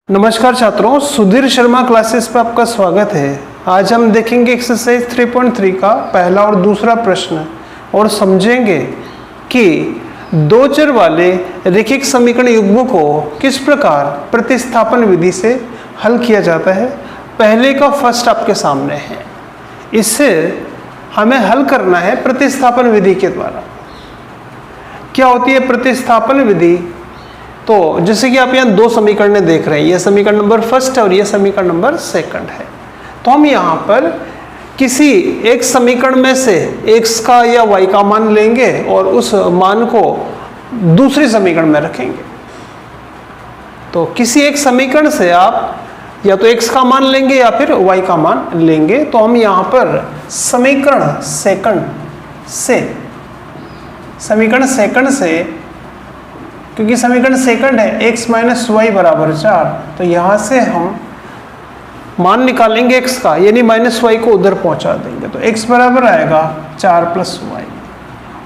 नमस्कार छात्रों, सुधीर शर्मा क्लासेस पे आपका स्वागत है। आज हम देखेंगे एक्सरसाइज 3.3 का पहला और दूसरा प्रश्न और समझेंगे कि दो चर वाले रैखिक समीकरण युग्मों को किस प्रकार प्रतिस्थापन विधि से हल किया जाता है। पहले का फर्स्ट आपके सामने है, इससे हमें हल करना है प्रतिस्थापन विधि के द्वारा। क्या होती है प्रतिस्थापन विधि? तो जैसे कि आप यहाँ दो समीकरण देख रहे हैं, यह समीकरण नंबर फर्स्ट है और यह समीकरण नंबर सेकंड है। तो हम यहाँ पर किसी एक समीकरण में से x का या y का मान लेंगे और उस मान को दूसरे समीकरण में रखेंगे। तो किसी एक समीकरण से आप या तो x का मान लेंगे या फिर y का मान लेंगे। तो हम यहाँ पर समीकरण सेकंड से क्योंकि समीकरण सेकंड है x माइनस वाई बराबर 4, तो यहाँ से हम मान निकालेंगे x का, यानी माइनस वाई को उधर पहुँचा देंगे। तो x बराबर आएगा 4 प्लस वाई।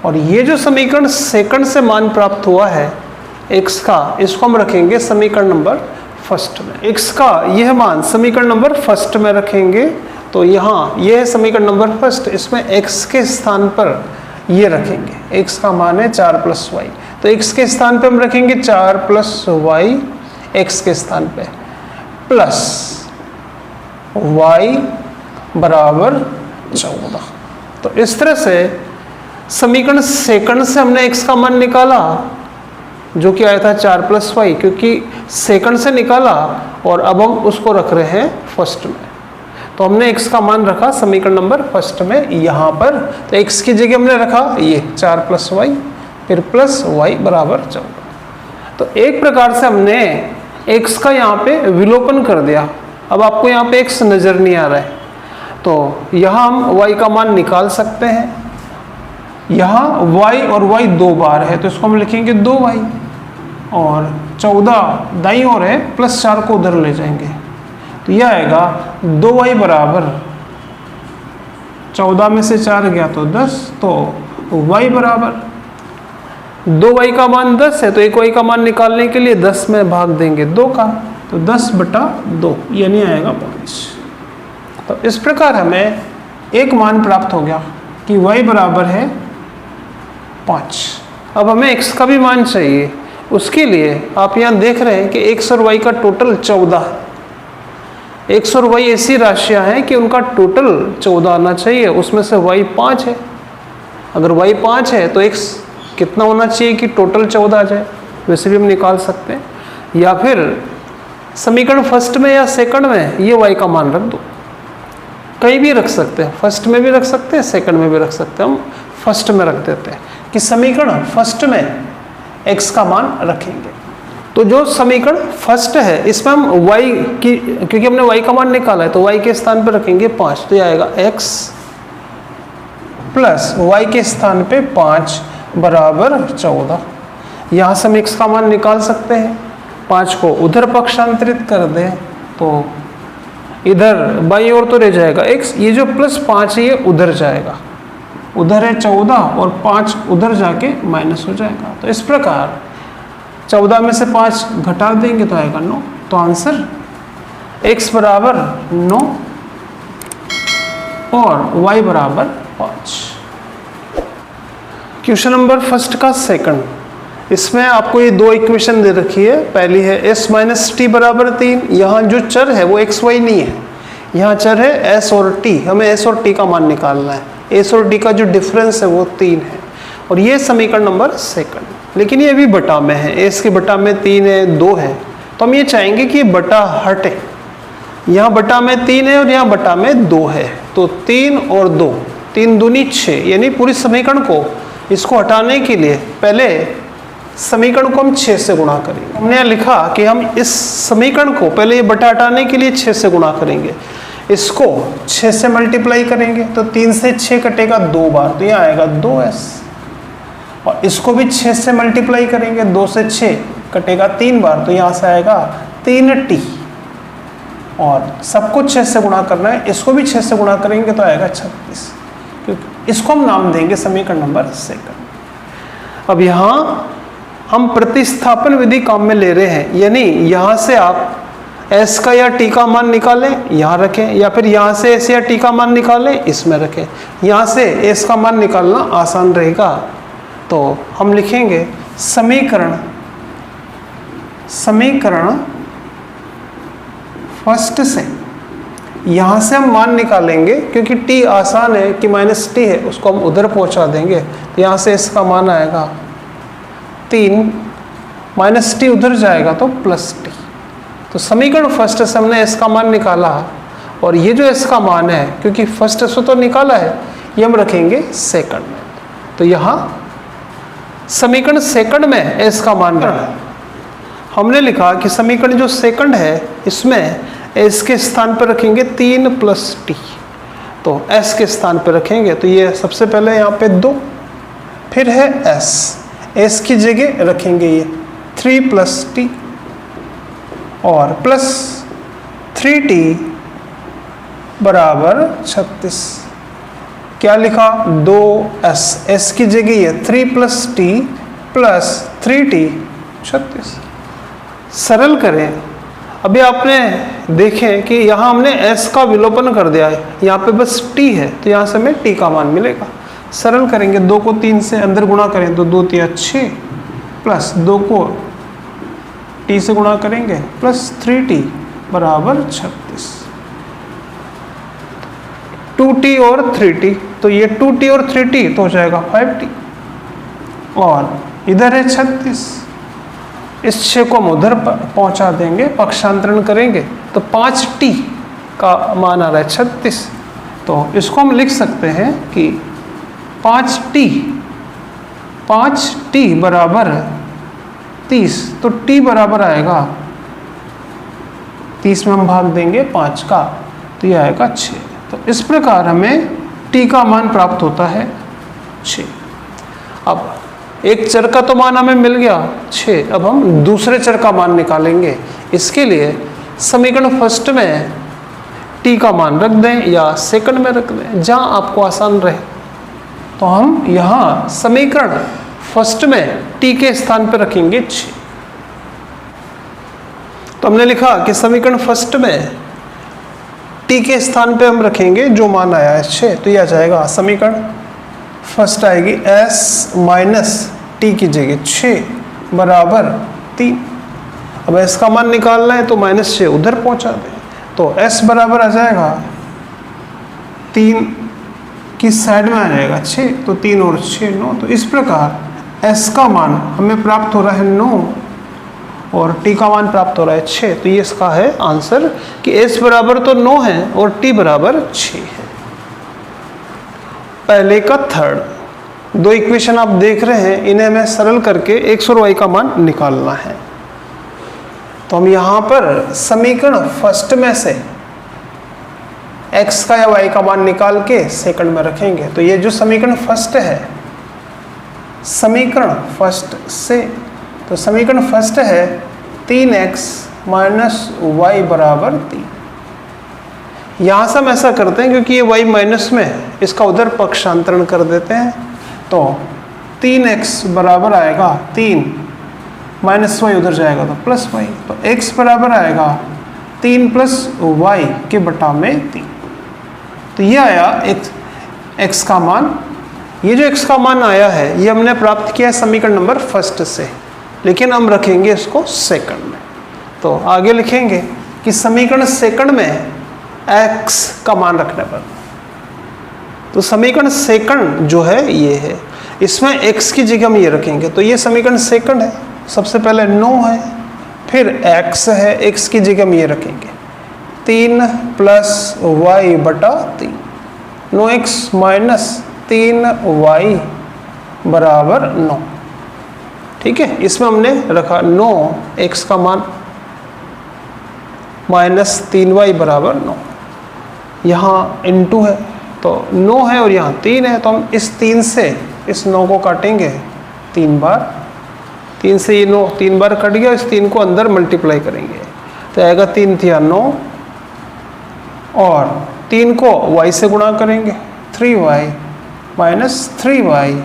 और ये जो समीकरण सेकंड से मान प्राप्त हुआ है x का, इसको हम रखेंगे समीकरण नंबर फर्स्ट में। x का यह मान समीकरण नंबर फर्स्ट में रखेंगे। तो यहाँ यह है समीकरण नंबर फर्स्ट, इसमें x के स्थान पर ये रखेंगे। x का मान है 4 प्लस वाई, तो x के स्थान पे हम रखेंगे 4 प्लस वाई, x के स्थान पे प्लस y बराबर 14। तो इस तरह से समीकरण सेकंड से हमने x का मान निकाला जो कि आया था 4 प्लस वाई, क्योंकि सेकंड से निकाला और अब हम उसको रख रहे हैं फर्स्ट में। तो हमने x का मान रखा समीकरण नंबर फर्स्ट में यहाँ पर। तो x की जगह हमने रखा ये 4 प्लस वाई, फिर प्लस y बराबर 14। तो एक प्रकार से हमने x का यहाँ पे विलोपन कर दिया। अब आपको यहाँ पे x नज़र नहीं आ रहा है, तो यहाँ हम y का मान निकाल सकते हैं। यहाँ y और y दो बार है, तो इसको हम लिखेंगे 2y, और 14 दाईं ओर है, प्लस 4 को उधर ले जाएंगे। तो यह आएगा 2y बराबर 14 में से 4 गया तो 10, तो y बराबर 2y का मान 10 है, तो एक y का मान निकालने के लिए 10 में भाग देंगे 2 का, तो 10/2 यानी आएगा 5। तो इस प्रकार हमें एक मान प्राप्त हो गया कि y बराबर है 5। अब हमें x का भी मान चाहिए। उसके लिए आप यहाँ देख रहे हैं कि x और y का टोटल 14 है। x और y ऐसी राशियां हैं कि उनका टोटल 14 आना चाहिए, उसमें से y 5 है। अगर y 5 है तो x कितना होना चाहिए कि टोटल 14 आ जाए? वैसे भी हम निकाल सकते हैं, या फिर समीकरण फर्स्ट में या सेकंड में ये y का मान रख दो। कहीं भी रख सकते हैं, फर्स्ट में भी रख सकते हैं, सेकंड में भी रख सकते हैं। हम फर्स्ट में रख देते हैं कि समीकरण फर्स्ट में x का मान रखेंगे। तो जो समीकरण फर्स्ट है इसमें हम y की, क्योंकि हमने y का मान निकाला है, तो y के स्थान पर रखेंगे 5, तो यह आएगा x प्लस y के स्थान पे 5 बराबर 14। यहाँ से हम x का मान निकाल सकते हैं। 5 को उधर पक्षांतरित कर दें तो इधर बाईं ओर तो रह जाएगा x, ये जो प्लस 5 है ये उधर जाएगा, उधर है 14 और 5 उधर जाके माइनस हो जाएगा। तो इस प्रकार 14 में से 5 घटा देंगे तो आएगा 9। तो आंसर x बराबर 9 और y बराबर 5। क्वेश्चन नंबर फर्स्ट का सेकंड, इसमें आपको ये दो इक्वेशन दे रखी है। पहली है s माइनस टी बराबर 3। यहाँ जो चर है वो x y नहीं है, यहाँ चर है s और t। हमें s और t का मान निकालना है। s और t का जो डिफरेंस है वो 3 है, और ये समीकरण नंबर सेकंड। लेकिन ये भी बटा में है, s के बटा में 3 है, 2 है, तो हम ये चाहेंगे कि बटा हटे। यहाँ बटा में 3 है और यहाँ बटा में 2 है, तो 3 और 2, 3 दूनी 6, यानी पूरी समीकरण को इसको हटाने के लिए पहले समीकरण को हम 6 से गुणा करेंगे। हमने यहाँ लिखा कि हम इस समीकरण को पहले ये बटा हटाने के लिए 6 से गुणा करेंगे, इसको 6 से मल्टीप्लाई करेंगे, तो 3 से 6 कटेगा 2 बार, तो यहाँ आएगा 2s, और इसको भी 6 से मल्टीप्लाई करेंगे, 2 से 6 कटेगा 3 बार, तो यहाँ से आएगा 3t, और सबको 6 से गुणा करना है, इसको भी 6 से गुणा करेंगे तो आएगा 36। इसको हम नाम देंगे समीकरण नंबर सेकंड। अब यहाँ हम प्रतिस्थापन विधि काम में ले रहे हैं, यानी यहाँ से आप एस का या टी का मान निकालें, यहाँ रखें, या फिर यहाँ से एस या टी का मान निकालें, इसमें रखें। यहाँ से एस का मान निकालना आसान रहेगा, तो हम लिखेंगे समीकरण फर्स्ट से, यहाँ से हम मान निकालेंगे क्योंकि t आसान है कि माइनस टी है, उसको हम उधर पहुँचा देंगे, तो यहाँ से इसका मान आएगा 3, माइनस टी उधर जाएगा तो प्लस टी। तो समीकरण फर्स्ट से हमने इसका मान निकाला, और ये जो इसका मान है क्योंकि फर्स्ट से तो निकाला है, ये हम रखेंगे सेकंड में। तो यहाँ समीकरण सेकंड में इसका मान हमने लिखा कि समीकरण जो सेकंड है इसमें एस के स्थान पर रखेंगे 3 प्लस टी, तो एस के स्थान पर रखेंगे तो ये सबसे पहले यहाँ पे 2, फिर है एस की जगह रखेंगे ये 3 प्लस टी और प्लस 3t बराबर 36। क्या लिखा? 2s, s की जगह ये 3 प्लस टी प्लस 3t 36। सरल करें। अभी आपने देखें कि यहाँ हमने s का विलोपन कर दिया है, यहाँ पे बस t है, तो यहाँ से हमें t का मान मिलेगा। सरल करेंगे, 2 को 3 से अंदर गुणा करें तो 2 3 6 प्लस 2 को t से गुणा करेंगे प्लस 3t बराबर 36। 2t और 3t, तो ये 2t और 3t तो हो जाएगा 5t, और इधर है 36, इस 6 को हम उधर पहुंचा देंगे, पक्षांतरण करेंगे तो 5t का मान आ रहा है 36। तो इसको हम लिख सकते हैं कि 5t बराबर 30, तो t बराबर आएगा 30 में हम भाग देंगे 5 का, तो यह आएगा 6। तो इस प्रकार हमें t का मान प्राप्त होता है 6। अब एक चर का तो मान हमें मिल गया 6, अब हम दूसरे चर का मान निकालेंगे। इसके लिए समीकरण फर्स्ट में t का मान रख दें या सेकंड में रख दें, जहां आपको आसान रहे। तो हम यहाँ समीकरण फर्स्ट में t के स्थान पर रखेंगे 6। तो हमने लिखा कि समीकरण फर्स्ट में t के स्थान पे हम रखेंगे जो मान आया है 6, तो यह आ जाएगा समीकरण फर्स्ट आएगी s माइनस टी की जगह 6 बराबर 3। अब s का मान निकालना है तो -6 उधर पहुंचा दें, तो s बराबर आ जाएगा 3 की साइड में आ जाएगा 6, तो 3 और 6 9। तो इस प्रकार s का मान हमें प्राप्त हो रहा है 9 और t का मान प्राप्त हो रहा है 6। तो ये इसका है आंसर कि s बराबर तो 9 है और t बराबर 6 है। पहले का थर्ड, 2 इक्वेशन आप देख रहे हैं, इन्हें हमें सरल करके x और y का मान निकालना है। तो हम यहाँ पर समीकरण फर्स्ट में से x का या y का मान निकाल के सेकंड में रखेंगे। तो ये जो समीकरण फर्स्ट है, समीकरण फर्स्ट से, तो समीकरण फर्स्ट है 3x माइनस वाई बराबर 3। यहाँ से हम ऐसा करते हैं क्योंकि ये y माइनस में है, इसका उधर पक्षांतरण कर देते हैं। तो 3x बराबर आएगा 3 माइनस वाई उधर जाएगा तो प्लस वाई, तो x बराबर आएगा 3 प्लस वाई के बटा में 3। तो ये आया x का मान। ये जो x का मान आया है ये हमने प्राप्त किया है समीकरण नंबर फर्स्ट से, लेकिन हम रखेंगे इसको सेकंड में। तो आगे लिखेंगे कि समीकरण सेकंड में x का मान रखने पर, तो समीकरण सेकंड जो है ये है, इसमें x की जगह हम ये रखेंगे। तो ये समीकरण सेकंड है, सबसे पहले 9 है, फिर x है, x की जगह हम ये रखेंगे 3 प्लस वाई बटा 3, 9x माइनस 3y बराबर 9। ठीक है, इसमें हमने रखा 9x का मान माइनस 3y बराबर 9। यहाँ इनटू है तो 9 है और यहाँ 3 है, तो हम इस 3 से इस 9 को काटेंगे 3 बार, 3 से ये 9 3 बार कट गया, इस 3 को अंदर मल्टीप्लाई करेंगे तो आएगा 3 थिया 9, और 3 को y से गुणा करेंगे 3y माइनस 3y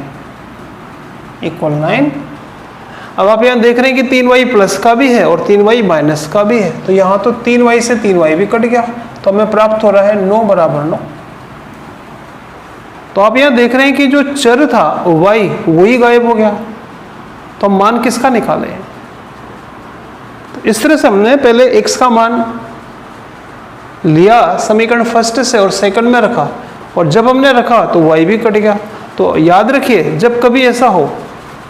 इक्वल 9। अब आप यहाँ देख रहे हैं कि 3y प्लस का भी है और 3y माइनस का भी है, तो यहाँ तो 3y से 3y भी कट गया, तो हमें प्राप्त हो रहा है 9 बराबर 9। तो आप यहाँ देख रहे हैं कि जो चर था y वही गायब हो गया, तो हम मान किसका निकाले? तो इस तरह से हमने पहले x का मान लिया समीकरण फर्स्ट से और सेकंड में रखा, और जब हमने रखा तो y भी कट गया। तो याद रखिए, जब कभी ऐसा हो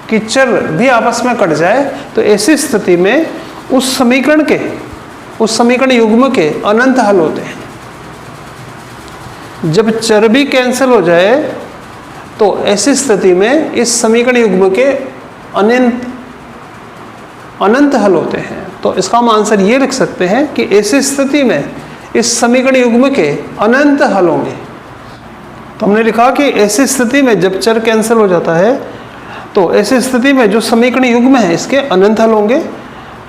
कि चर भी आपस में कट जाए तो ऐसी स्थिति में उस समीकरण युग्म के अनंत हल होते हैं। जब चर भी कैंसिल हो जाए तो ऐसी स्थिति में इस समीकरण युग्म के अनंत हल होते हैं। तो इसका हम आंसर ये लिख सकते हैं कि ऐसी स्थिति में इस समीकरण युग्म के अनंत हल होंगे। तो हमने लिखा कि ऐसी स्थिति में जब चर कैंसिल हो जाता है तो ऐसी स्थिति में जो समीकरण युग्म है इसके अनंत हल होंगे,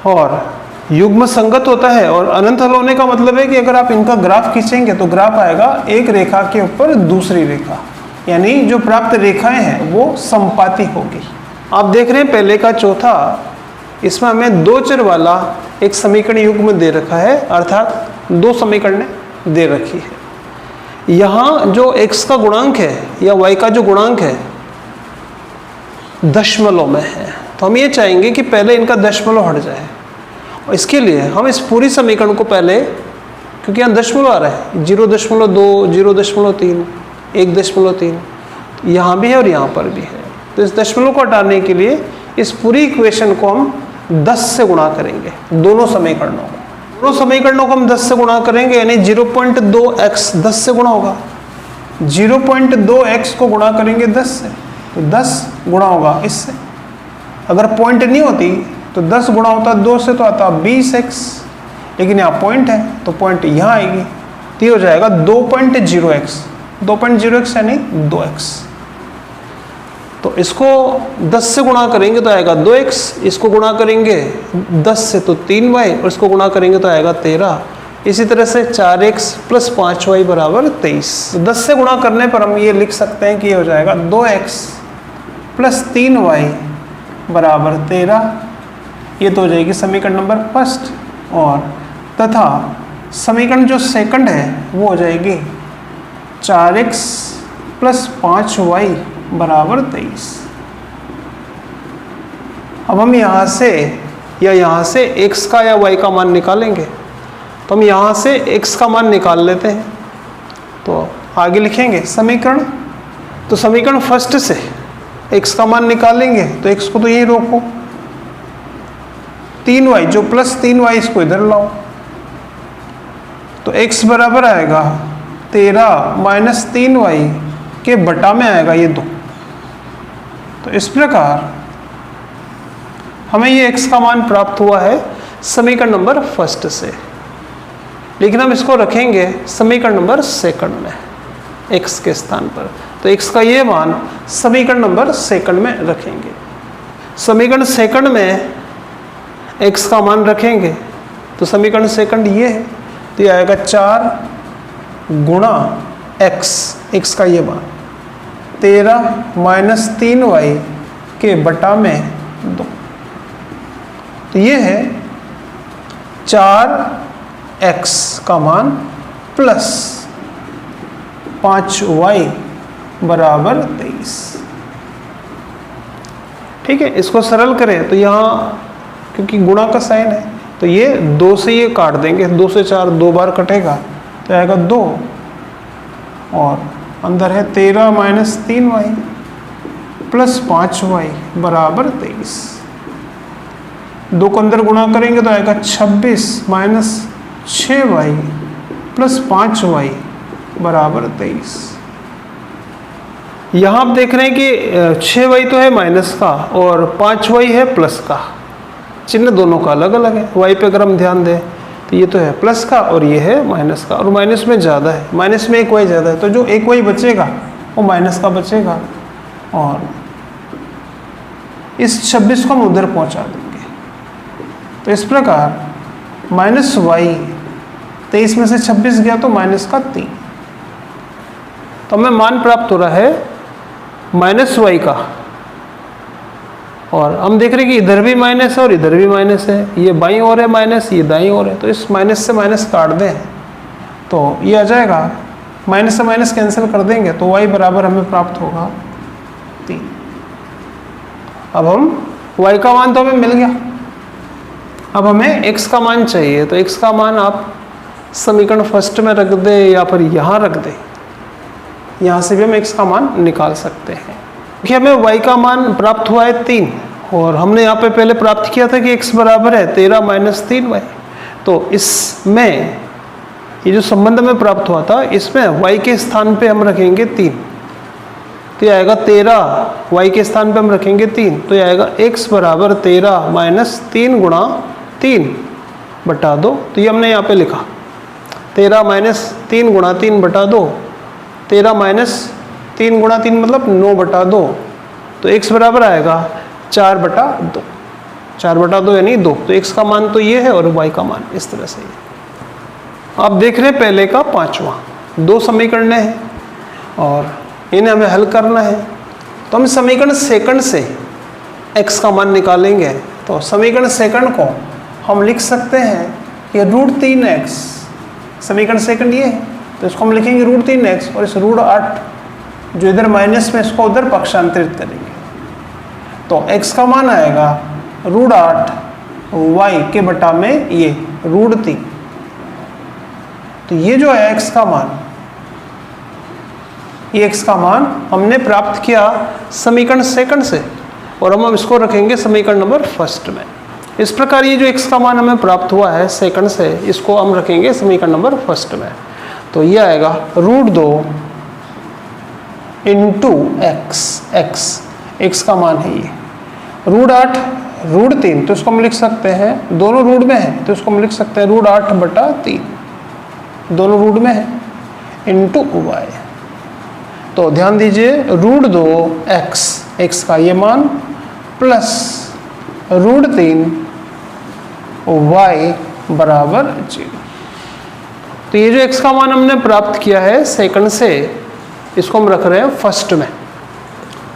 और युग्म संगत होता है। और अनंत हल होने का मतलब है कि अगर आप इनका ग्राफ खींचेंगे तो ग्राफ आएगा एक रेखा के ऊपर दूसरी रेखा, यानी जो प्राप्त रेखाएं हैं वो समपाती होगी। आप देख रहे हैं पहले का चौथा, इसमें हमें 2 चर वाला एक समीकरण युग्म दे रखा है, अर्थात 2 समीकरणें दे रखी है। यहाँ जो x का गुणांक है या y का जो गुणांक है दशमलव में है, तो हम ये चाहेंगे कि पहले इनका दशमलव हट जाए, और इसके लिए हम इस पूरी समीकरण को पहले, क्योंकि यहाँ दशमलव आ रहा है 0.2, 0.3, 1.3, यहाँ भी है और यहाँ पर भी है, तो इस दशमलव को हटाने के लिए इस पूरी इक्वेशन को हम 10 से गुणा करेंगे। दोनों समीकरणों को हम 10 से गुणा करेंगे, यानी 0.2x 10 से गुणा होगा। 0.2x को गुणा करेंगे 10 से, तो 10 गुणा होगा इससे। अगर पॉइंट नहीं होती तो 10 गुणा होता 2 से तो आता 20x, लेकिन यहाँ पॉइंट है तो पॉइंट यहाँ आएगी, तो ये हो जाएगा 2.0x। 2.0x यानी 2x। तो इसको 10 से गुणा करेंगे तो आएगा 2x, इसको गुणा करेंगे 10 से तो 3y, और इसको गुणा करेंगे तो आएगा 13। इसी तरह से 4x + 5y = 23। 10 से गुणा करने पर हम ये लिख सकते हैं कि ये हो जाएगा 2x + 3y = 13। ये तो हो जाएगी समीकरण नंबर फर्स्ट, और तथा समीकरण जो सेकंड है वो हो जाएगी 4x + 5y = 23। अब हम यहाँ से या यहाँ से x का या y का मान निकालेंगे, तो हम यहाँ से x का मान निकाल लेते हैं। तो आगे लिखेंगे समीकरण, तो समीकरण फर्स्ट से x का मान निकालेंगे, तो x को तो यही रोको, 3y जो +3y इसको इधर लाओ, तो x बराबर आएगा 13 - 3y के बटा में आएगा ये 2। तो इस प्रकार हमें ये x का मान प्राप्त हुआ है समीकरण नंबर फर्स्ट से, लेकिन हम इसको रखेंगे समीकरण नंबर सेकंड में x के स्थान पर। तो x का ये मान समीकरण नंबर सेकंड में रखेंगे। समीकरण सेकंड में x का मान रखेंगे तो समीकरण सेकंड ये है, तो ये आएगा 4 × x का ये मान 13 - 3y के बटा में 2। तो ये है 4x का मान प्लस 5y = 23। ठीक है, इसको सरल करें तो यहाँ क्योंकि गुणा का साइन है तो ये 2 से ये काट देंगे, 2 से 4 2 बार कटेगा तो आएगा 2, और अंदर है 13 - 3y + 5y = 23। 2 को अंदर गुणा करेंगे तो आएगा 26 - 6y + 5y = 23। यहाँ आप देख रहे हैं कि 6y तो है माइनस का और 5y है प्लस का, चिन्ह दोनों का अलग अलग है। y पे अगर हम ध्यान दें तो ये तो है प्लस का और ये है माइनस का, और माइनस में ज़्यादा है, माइनस में 1 y ज़्यादा है, तो जो 1 y बचेगा वो माइनस का बचेगा, और इस 26 को हम उधर पहुंचा देंगे। तो इस प्रकार -y 23 में से 26 गया तो -3, तो हमें मान प्राप्त हो रहा है -y का और हम देख रहे हैं कि इधर भी माइनस है और इधर भी माइनस है, ये बाईं ओर है माइनस, ये दाईं ओर है, तो इस माइनस से माइनस काट दें तो ये आ जाएगा, माइनस से माइनस कैंसिल कर देंगे तो y बराबर हमें प्राप्त होगा 3। अब हम y का मान तो हमें मिल गया, अब हमें x का मान चाहिए, तो x का मान आप समीकरण फर्स्ट में रख दे या फिर यहाँ रख दे, यहाँ से भी हम x का मान निकाल सकते हैं। कि हमें y का मान प्राप्त हुआ है 3 और हमने यहाँ पे पहले प्राप्त किया था कि x बराबर है 13 माइनस 3y, तो इसमें ये जो संबंध हमें प्राप्त हुआ था इसमें y के स्थान पे हम रखेंगे 3, तो ये आएगा 13, y के स्थान पे हम रखेंगे 3, तो ये आएगा x बराबर 13 माइनस 3 गुणा 3 बटा 2, तो ये हमने यहाँ पे लिखा 13 माइनस 3 गुणा 3 बटा 2, 13 माइनस 3 गुणा 3 मतलब 9 बटा 2, तो x बराबर आएगा 4 बटा 2, 4 बटा 2 यानी 2, तो x का मान तो ये है और y का मान इस तरह से है। आप देख रहे हैं पहले का पांचवा, 2 समीकरण हैं और इन्हें हमें हल करना है, तो हम समीकरण सेकंड से x का मान निकालेंगे। तो समीकरण सेकंड को हम लिख सकते हैं कि √3x, समीकरण सेकंड ये है तो इसको हम लिखेंगे √3x और इस √8 जो इधर माइनस में इसको उधर पक्षांतरित करेंगे, तो x का मान आएगा √8 y के बटा में ये √3, तो ये जो है x का मान, ये x का मान हमने प्राप्त किया समीकरण सेकंड से और हम इसको रखेंगे समीकरण नंबर फर्स्ट में। इस प्रकार ये जो x का मान हमें प्राप्त हुआ है सेकंड से, इसको हम रखेंगे समीकरण नंबर फर्स्ट में, तो ये आएगा √2 इंटू x का मान है ये, √8 √3, तो इसको हम लिख सकते हैं, दोनों रूट में है तो इसको हम लिख सकते हैं √8 बटा 3, दोनों रूट में है, इंटू y, तो ध्यान दीजिए √2x, x का ये मान प्लस √3 y बराबर 0। तो ये जो x का मान हमने प्राप्त किया है सेकंड से, इसको हम रख रहे हैं फर्स्ट में,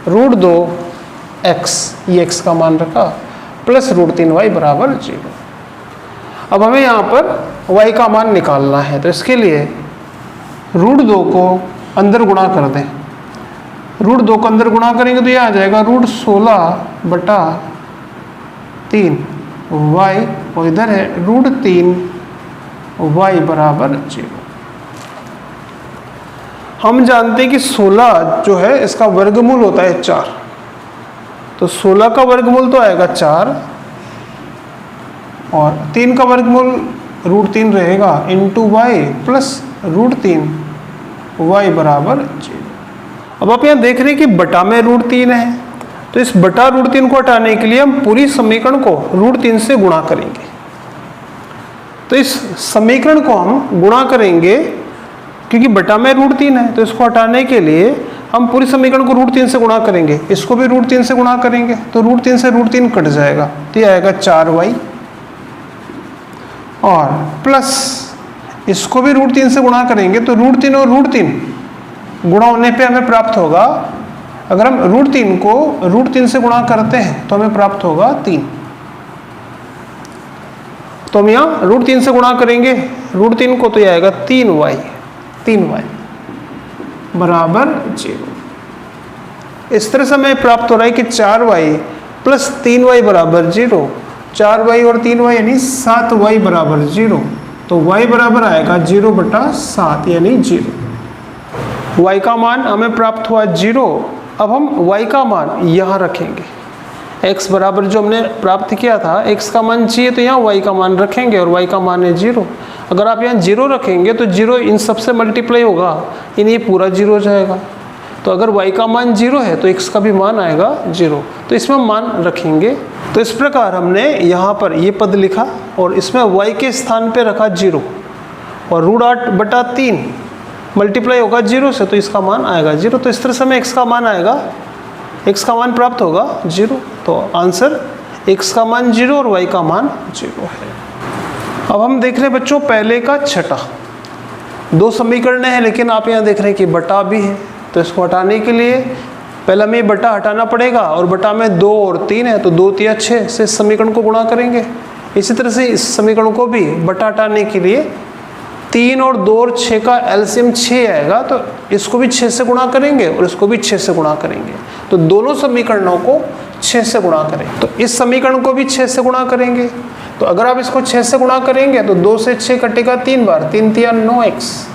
√2x ये x का मान रखा प्लस √3y बराबर 0। अब हमें यहाँ पर y का मान निकालना है, तो इसके लिए √2 को अंदर गुणा कर दें, √2 को अंदर गुणा करेंगे तो ये आ जाएगा √16 बटा 3 y और इधर है √3 y बराबर 0। हम जानते हैं कि 16 जो है इसका वर्गमूल होता है 4, तो 16 का वर्गमूल तो आएगा 4 और 3 का वर्गमूल √3 रहेगा इंटू y प्लस √3 y बराबर 0। अब आप यहाँ देख रहे हैं कि बटा में √3 है, तो इस बटा √3 को हटाने के लिए हम पूरी समीकरण को √3 से गुणा करेंगे, तो इस समीकरण को हम गुणा करेंगे क्योंकि बटा में √3 है, तो इसको हटाने के लिए हम पूरी समीकरण को √3 से गुणा करेंगे, इसको भी √3 से गुणा करेंगे तो √3 से √3 कट जाएगा, तो ये आएगा 4y और प्लस इसको भी √3 से गुणा करेंगे तो √3 और √3 गुणा होने पे हमें प्राप्त होगा, अगर हम √3 को √3 से गुणा करते हैं तो हमें प्राप्त होगा 3, तो हम यहाँ √3 से गुणा करेंगे √3 को, तो ये आएगा 3y बराबर 0। इस तरह से हमें प्राप्त हो रहा है कि 4y प्लस 3y बराबर 0, 4y और 3y यानी 7y बराबर 0, तो y बराबर आएगा 0 बटा 7 यानी 0। y का मान हमें प्राप्त हुआ 0। अब हम y का मान यहाँ रखेंगे, x बराबर जो हमने प्राप्त किया था x का मान चाहिए तो यहाँ y का मान रखेंगे और y का मान है 0। अगर आप यहाँ 0 रखेंगे तो 0 इन सबसे मल्टीप्लाई होगा, यानी ये पूरा 0 हो जाएगा, तो अगर y का मान 0 है तो x का भी मान आएगा 0, तो इसमें हम मान रखेंगे। तो इस प्रकार हमने यहाँ पर ये पद लिखा और इसमें y के स्थान पे रखा 0 और √8 बटा 3 मल्टीप्लाई होगा 0 से, तो इसका मान आएगा 0। तो इस तरह से हमें x का मान आएगा, x का मान प्राप्त होगा 0, तो आंसर x का मान 0 और y का मान 0 है। अब हम देख रहे हैं बच्चों पहले का छठा, 2 समीकरण है लेकिन आप यहाँ देख रहे हैं कि बटा भी है, तो इसको हटाने के लिए पहले हमें बटा हटाना पड़ेगा और बटा में 2 और 3 है तो 2 तिया 6 से इस समीकरण को गुणा करेंगे। इसी तरह से इस समीकरण को भी बटा हटाने के लिए 3 और 2 और 6 का एलसीएम 6 आएगा तो इसको भी 6 से गुणा करेंगे और इसको भी 6 से गुणा करेंगे। तो दोनों समीकरणों को 6 से गुणा करें। तो इस समीकरण को भी 6 से गुणा करेंगे। तो अगर आप इसको 6 से गुणा करेंगे तो 2 से 6 कटेगा 3 बार, 3 तिया 9x।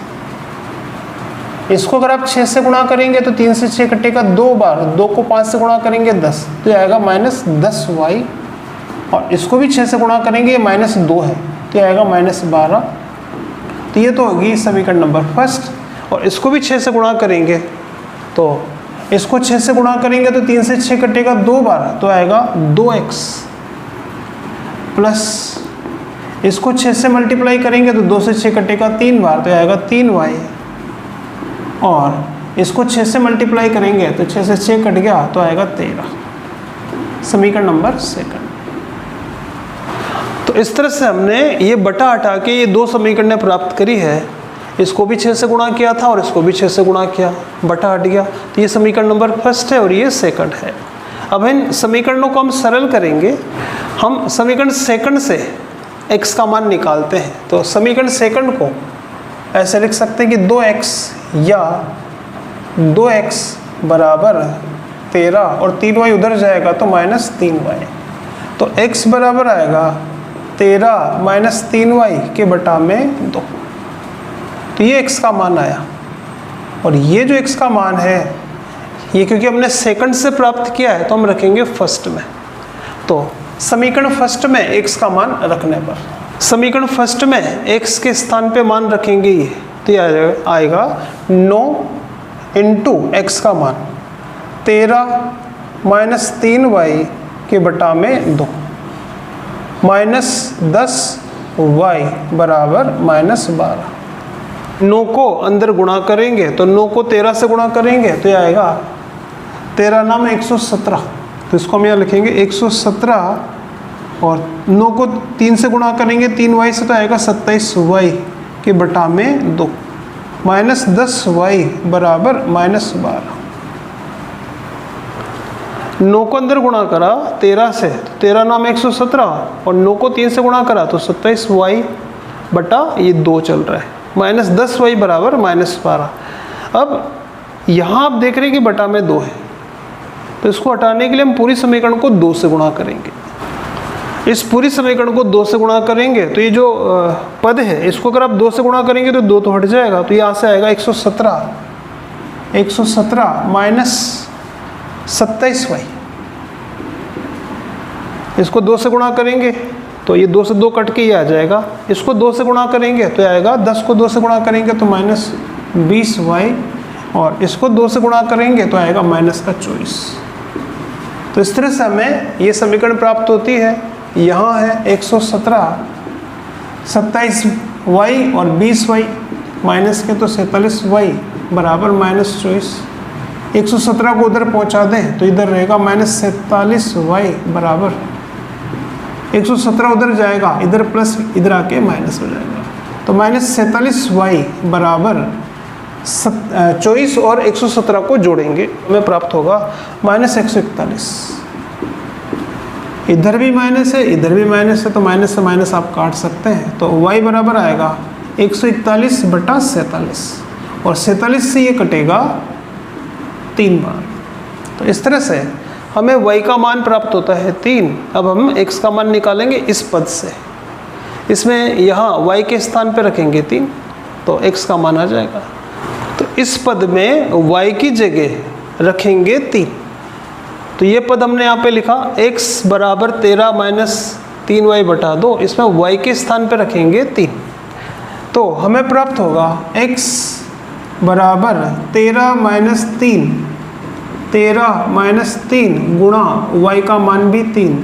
इसको अगर आप 6 से गुणा करेंगे तो 3 से 6 कटेगा 2 बार, 2 को 5 से गुणा करेंगे 10, तो आएगा -10y। और इसको भी 6 से गुणा करेंगे, ये -2 है तो आएगा -12। तो ये तो होगी समीकरण नंबर फर्स्ट। और इसको भी 6 से गुणा करेंगे तो इसको 6 से गुणा करेंगे तो 3 से 6 कटेगा 2 बार, तो आएगा 2x प्लस इसको 6 से मल्टीप्लाई करेंगे तो 2 से 6 कटेगा 3 बार, तो आएगा 3y। और इसको 6 से मल्टीप्लाई करेंगे तो 6 से 6 कट गया तो आएगा 13। समीकरण नंबर सेकंड। तो इस तरह से हमने ये बटा हटा के ये 2 समीकरणें प्राप्त करी है। इसको भी 6 से गुणा किया था और इसको भी 6 से गुणा किया, बटा हट गया। तो ये समीकरण नंबर फर्स्ट है और ये सेकंड है। अब इन समीकरणों को हम सरल करेंगे। हम समीकरण सेकंड से x का मान निकालते हैं। तो समीकरण सेकंड को ऐसे लिख सकते हैं कि 2x या 2x बराबर 13 और 3y उधर जाएगा तो -3y। तो x बराबर आएगा 13 - 3y के बटा में 2। तो ये x का मान आया। और ये जो x का मान है ये क्योंकि हमने सेकंड से प्राप्त किया है तो हम रखेंगे फर्स्ट में। तो समीकरण फर्स्ट में x का मान रखने पर समीकरण फर्स्ट में x के स्थान पे मान रखेंगे ये, तो ये आएगा 9 × x का मान 13 - 3y के बटा में 2 -10y बराबर -12। 9 को अंदर गुणा करेंगे तो 9 को 13 से गुणा करेंगे तो ये आएगा 13 नाम 117। तो इसको हम यहाँ लिखेंगे 117 और 9 को 3 से गुणा करेंगे 3y से तो आएगा 27y के बटा में 2 -10y बराबर -12। 9 को अंदर गुणा करा 13 से तो 13 नाम 117 और 9 को 3 से गुणा करा तो 27y बटा ये 2 चल रहा है, -10y बराबर -12। अब यहाँ आप देख रहे हैं कि बटा में 2 है तो इसको हटाने के लिए हम पूरी समीकरण को 2 से गुणा करेंगे। इस पूरी समीकरण को 2 से गुणा करेंगे तो ये जो पद है इसको अगर आप 2 से गुणा करेंगे तो 2 तो हट जाएगा, तो यहाँ से आएगा 117 -27y। इसको 2 से गुणा करेंगे तो ये 2 से 2 कट के ये आ जाएगा। इसको 2 से गुणा करेंगे तो आएगा 10 को 2 से गुणा करेंगे तो -20y और इसको 2 से गुणा करेंगे तो आएगा -24। तो इस तरह से हमें ये समीकरण प्राप्त होती है। यहाँ है 117 27y और 20y माइनस के तो 47y बराबर -24। 117 को उधर पहुँचा दें तो इधर रहेगा -47y बराबर 117 उधर जाएगा, इधर प्लस इधर आके माइनस हो जाएगा। तो -47y बराबर 24 और 117 को जोड़ेंगे हमें प्राप्त होगा -141। इधर भी माइनस है इधर भी माइनस है तो माइनस से माइनस आप काट सकते हैं। तो y बराबर आएगा 141 बटा 47 और 47 से ये कटेगा 3 बार। तो इस तरह से हमें y का मान प्राप्त होता है 3। अब हम x का मान निकालेंगे इस पद से। इसमें यहाँ y के स्थान पे रखेंगे 3 तो x का मान आ जाएगा। तो इस पद में y की जगह रखेंगे 3। तो ये पद हमने यहाँ पे लिखा x बराबर 13 - 3y बटा 2। इसमें y के स्थान पे रखेंगे 3 तो हमें प्राप्त होगा x बराबर 13 - 3 गुणा y का मान भी 3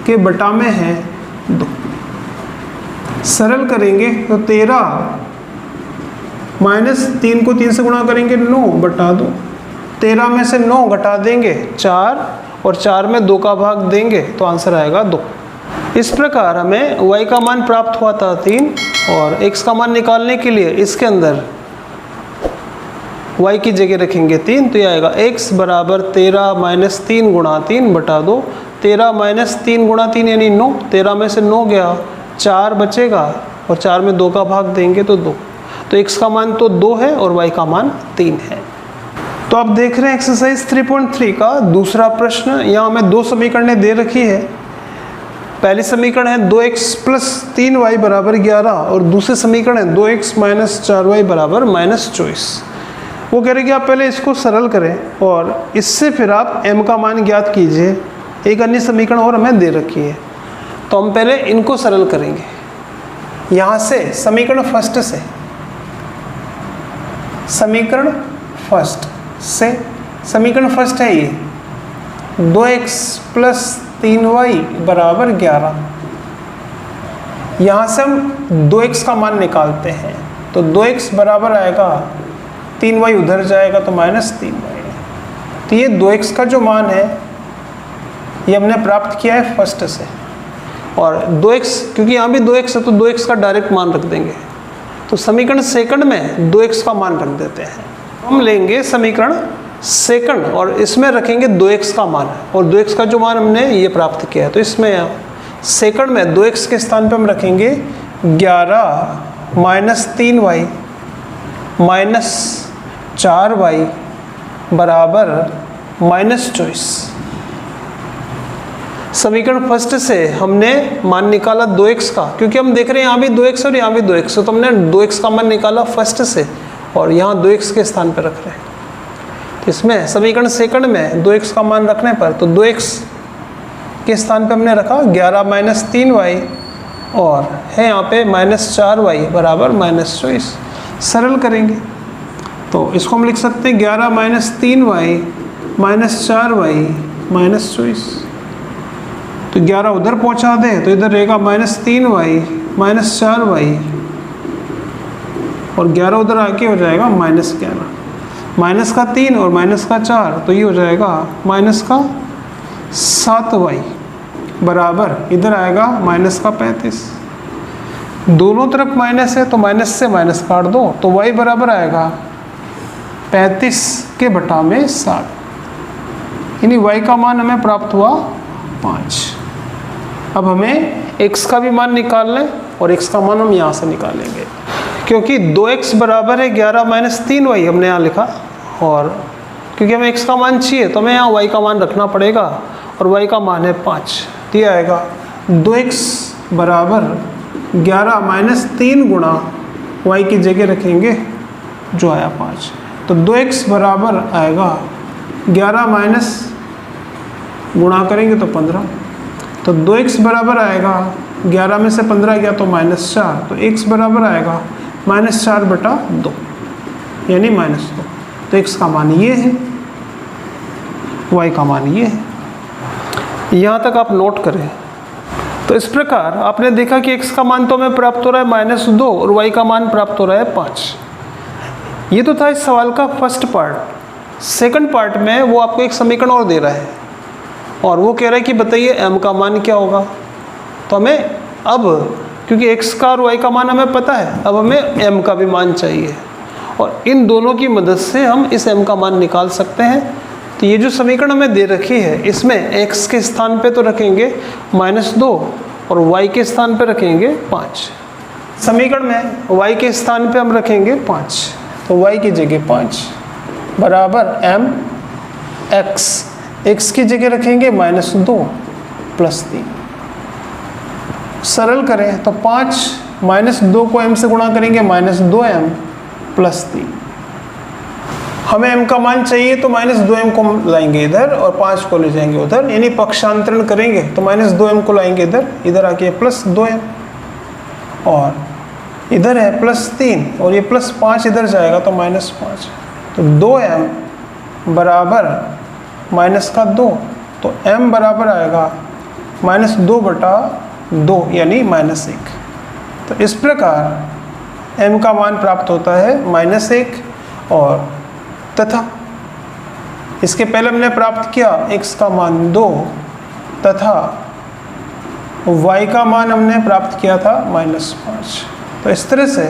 के बटा में है 2। सरल करेंगे तो 13 -3 को 3 से गुणा करेंगे 9 बटा 2। 13 में से 9 घटा देंगे 4 और 4 में 2 का भाग देंगे तो आंसर आएगा 2। इस प्रकार हमें y का मान प्राप्त हुआ था 3 और x का मान निकालने के लिए इसके अंदर y की जगह रखेंगे 3, तो ये आएगा x बराबर 13 माइनस 3 गुणा 3 बटा 2। 13 माइनस 3 गुणा 3 यानी 9, 13 में से 9 गया, 4 बचेगा और 4 में 2 का भाग देंगे तो 2। तो x का मान तो 2 है और y का मान 3 है। तो आप देख रहे हैं एक्सरसाइज 3.3 का दूसरा प्रश्न। यहाँ हमें 2 समीकरणें दे रखी है। पहली समीकरण है 2x प्लस 3y बराबर 11 और दूसरी समीकरण है 2x माइनस 4y बराबर माइनस 24। वो कह रहे हैं कि आप पहले इसको सरल करें और इससे फिर आप m का मान ज्ञात कीजिए। एक अन्य समीकरण और हमें दे रखी है, तो हम पहले इनको सरल करेंगे। यहाँ से समीकरण फर्स्ट से, समीकरण फर्स्ट से, समीकरण फर्स्ट है ये 2x प्लस 3y बराबर 11। यहाँ से हम 2x का मान निकालते हैं, तो 2x बराबर आएगा 3y उधर जाएगा तो माइनस 3y। तो ये 2x का जो मान है ये हमने प्राप्त किया है फर्स्ट से, और 2x क्योंकि यहाँ भी 2x है तो 2x का डायरेक्ट मान रख देंगे। तो समीकरण सेकंड में 2x का मान रख देते हैं। हम लेंगे समीकरण सेकंड और इसमें रखेंगे 2x का मान, और 2x का जो मान हमने ये प्राप्त किया है, तो इसमें सेकंड में 2x के स्थान पे हम रखेंगे 11 माइनस 3y माइनस 4y बराबर माइनस 24। समीकरण फर्स्ट से हमने मान निकाला 2x का, क्योंकि हम देख रहे हैं यहाँ भी 2x और यहाँ भी 2x, तो हमने 2x का मान निकाला फर्स्ट से और यहाँ 2x के स्थान पर रख रहे हैं। तो इसमें समीकरण सेकंड में 2x का मान रखने पर तो 2x के स्थान पे हमने रखा 11 माइनस 3y और है यहाँ पे माइनस 4y बराबर माइनस 24। सरल करेंगे तो इसको हम लिख सकते हैं 11 minus 3y minus 4y minus 24। तो 11 उधर पहुँचा दे तो इधर रहेगा माइनस 3y माइनस 4y और 11 उधर आके हो जाएगा माइनस 11, माइनस का 3 और माइनस का 4, तो ये हो जाएगा माइनस का 7y बराबर इधर आएगा माइनस का 35। दोनों तरफ माइनस है तो माइनस से माइनस काट दो, तो y बराबर आएगा 35 के बटा में 60, यानी y का मान हमें प्राप्त हुआ 5। अब हमें x का भी मान निकालना है और x का मान हम यहाँ से निकालेंगे, क्योंकि 2x बराबर है 11 माइनस 3y हमने यहाँ लिखा, और क्योंकि हमें x का मान चाहिए तो हमें यहाँ y का मान रखना पड़ेगा और y का मान है 5। तो ये आएगा 2x बराबर 11 माइनस 3 गुणा y की जगह रखेंगे जो आया 5, तो 2x बराबर आएगा 11 माइनस गुणा करेंगे तो 15, तो 2x बराबर आएगा 11 में से 15 गया तो माइनस 4, तो x बराबर आएगा माइनस 4 बटा 2 यानी माइनस 2। तो x का मान ये है, y का मान ये है। यहाँ तक आप नोट करें। तो इस प्रकार आपने देखा कि x का मान तो हमें प्राप्त हो रहा है माइनस 2 और y का मान प्राप्त हो रहा है 5। ये तो था इस सवाल का फर्स्ट पार्ट। सेकंड पार्ट में वो आपको एक समीकरण और दे रहा है और वो कह रहा है कि बताइए m का मान क्या होगा। तो हमें अब क्योंकि x का और y का मान हमें पता है, अब हमें m का भी मान चाहिए और इन दोनों की मदद से हम इस m का मान निकाल सकते हैं। तो ये जो समीकरण हमें दे रखी है इसमें x के स्थान पे तो रखेंगे -2 और y के स्थान पे रखेंगे 5। समीकरण में y के स्थान पे हम रखेंगे 5, तो y की जगह 5 बराबर m x की जगह रखेंगे -2 + 3। सरल करें तो 5 -2 को m से गुणा करेंगे -2m + 3। हमें m का मान चाहिए तो -2m को लाएंगे इधर और 5 को ले जाएंगे उधर, यानी पक्षांतरण करेंगे तो -2m को लाएंगे इधर, इधर आके +2m और इधर है +3 और ये +5 इधर जाएगा तो -5, तो 2m बराबर -2, तो m बराबर आएगा -2 बटा 2 यानी -1। तो इस प्रकार m का मान प्राप्त होता है -1 और तथा इसके पहले हमने प्राप्त किया x का मान 2 तथा y का मान हमने प्राप्त किया था -5। तो इस तरह से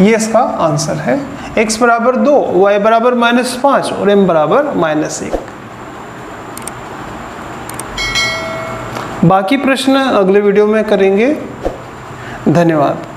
ये इसका आंसर है। x बराबर 2, y बराबर -5 और m बराबर -1। बाकी प्रश्न अगले वीडियो में करेंगे। धन्यवाद।